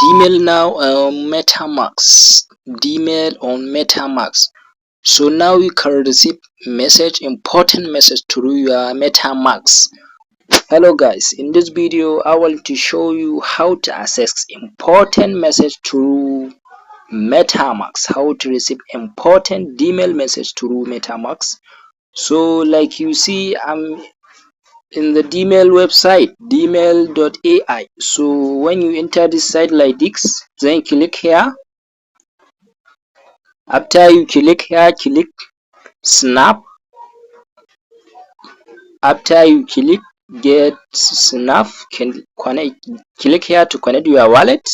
Dmail now on MetaMask. Dmail on MetaMask. So now you can receive important message through your MetaMask. Hello guys, in this video I want to show you how to access important message through MetaMask. How to receive important Dmail message through MetaMask. So like you see, I'm in the Dmail website, dmail.ai. So when you enter this site like this, then click here. After you click here, click snap. After you click get snap, can connect, click here to connect your wallet.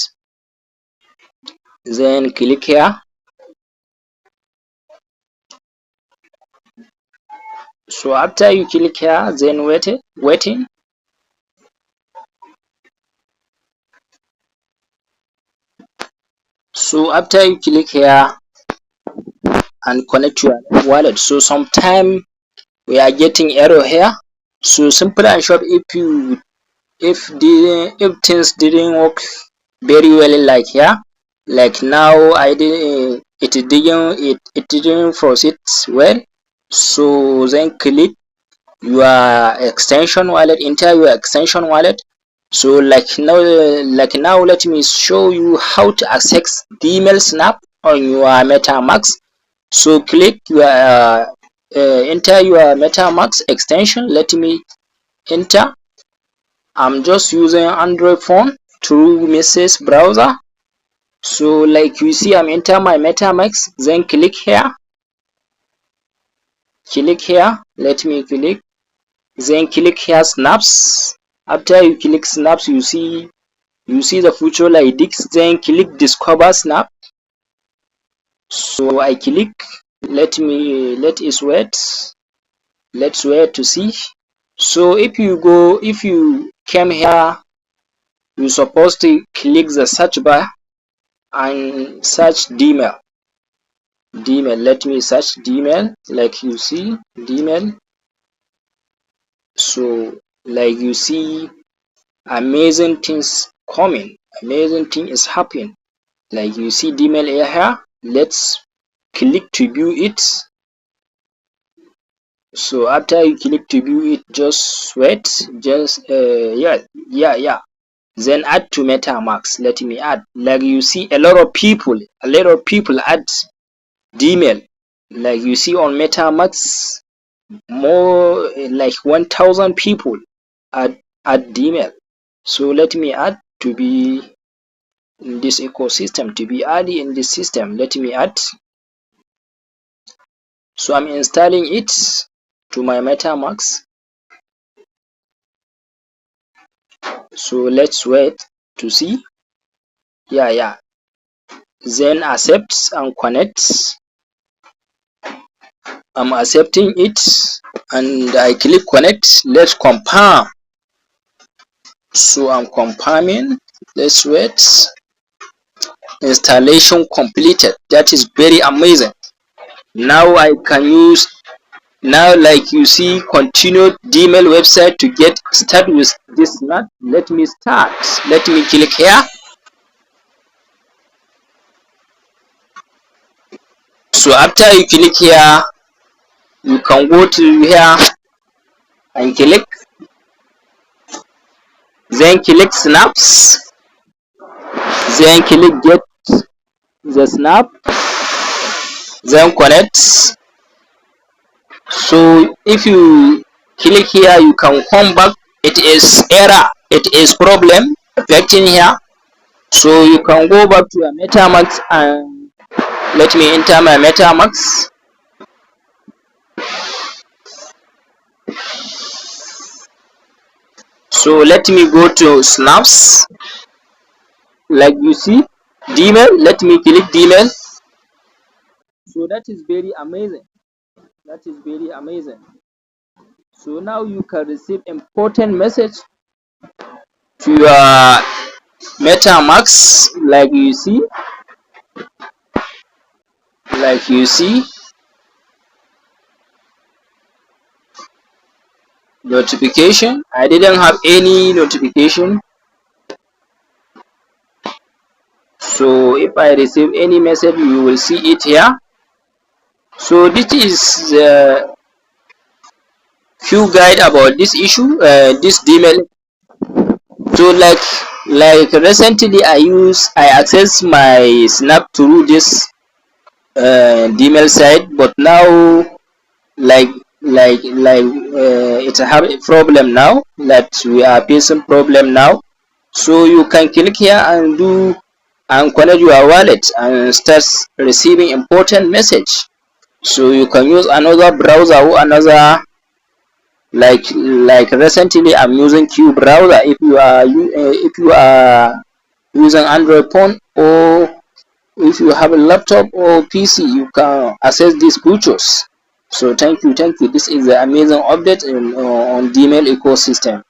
Then click here. So after you click here, then waiting. So after you click here and connect your wallet, so sometime we are getting error here. So simple and short, if things didn't work very well like here, like now it didn't proceed well. So then click your extension wallet, enter your extension wallet. So like now let me show you how to access Dmail snap on your MetaMask. So click your enter your MetaMask extension. Let me enter. I'm just using Android phone through message browser. So like you see, I'm enter my MetaMask, then click here. Let me click, then click here snaps. After you click snaps, you see the future like this. Then click discover snap. So I click. Let's wait to see. So if you came here, you're supposed to click the search bar and search Dmail. Let me search Dmail. Like you see Dmail. So like you see, amazing things coming, amazing thing is happening. Like you see Dmail here. Let's click to view it. So after you click to view it, just wait, just yeah, then add to MetaMask. Let me add. Like you see, a lot of people add Dmail. Like you see on MetaMask, more like 1,000 people add Dmail. So let me add to be in this ecosystem, to be added in this system. Let me add. So I'm installing it to my MetaMask. So let's wait to see. Yeah, then accept and connect. I'm accepting it and I click connect. Let's confirm. So I'm confirming. Let's wait. Installation completed. That is very amazing. Now I can use, now like you see, continue Dmail website to get start with this not. Let me start. Let me click here. So after you click here, you can go to here and click, then click snaps, then click get the snap, then connect. So if you click here, you can come back. It is error, it is problem affecting here. So you can go back to your MetaMask and let me enter my MetaMask. So let me go to snaps. Like you see Dmail, let me click Dmail. So that is very amazing. That is very amazing. So now you can receive important message to your MetaMask. Like you see notification. I didn't have any notification. So if I receive any message, you will see it here. So this is the few guide about this issue, this Dmail. So like recently I access my Snap through this Dmail site, but now like it's have a problem now, that we are facing problem now. So you can click here and do and connect your wallet and start receiving important message. So you can use another browser or another, like recently I'm using Q browser. If you are using Android phone, or if you have a laptop or PC, you can access these features. So thank you. This is the amazing update on Dmail ecosystem.